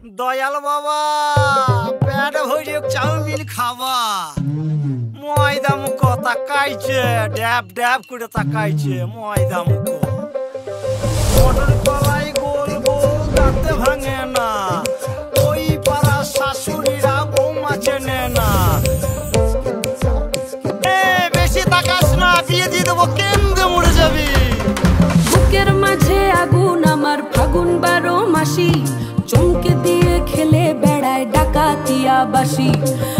দয়াল বাবা পেট ভরে চাউমিন খাওয়া ময়দা মুখ তাকাইছে ড্যাব ড্যাব করে তাকাইছে ময়দা মুখ মটর কলাই গোল গোল দাঁতে ভাঙে না ওই পাড়া শাশুড়িরা বৌমা চেনে না বেশি তাকাস না বিয়ে দিয়ে দেবো কেন্দ্রে মরে যাবি বুকের মাঝে আগুন আমার ফাগুন 12 মাসি চমকে দিয়ে খেলে বেড়ায় ডাকাতিয়া বাসি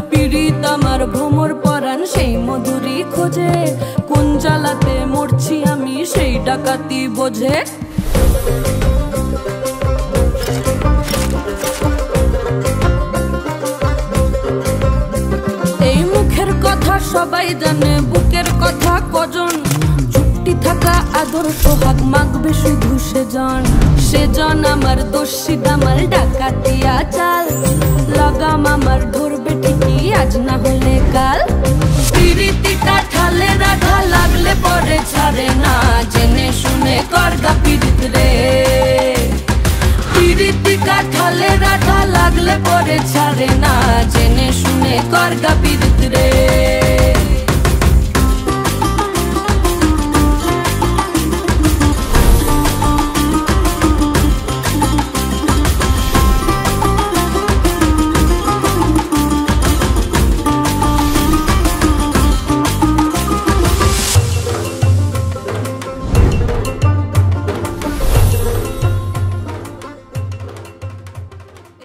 পীড়িত আমার ভ্রমর পরাণ সেই মধুরী খোঁজে কোন জ্বালাতে মরছি আমি সেই ডাকাতি বোঝে এই মুখের কথা সবাই জানে বুকের কথা কজন চুপটি থাকা আদর সোহাগ মাগবে শুধু সেজন আমার দোষী দামাল ডাকাতিয়া চাল লাগাম আমার ধরবে ঠিকই আজ না হলে কাল পিরিতি কাঠালে রাধা লাগলে পরে ছাড়ে না জেনে শুনে করগা পিরিত রে পিরিতি কাঠালে রাধা লাগলে পরে ছাড়ে না জেনে শুনে করগা পিরিত রে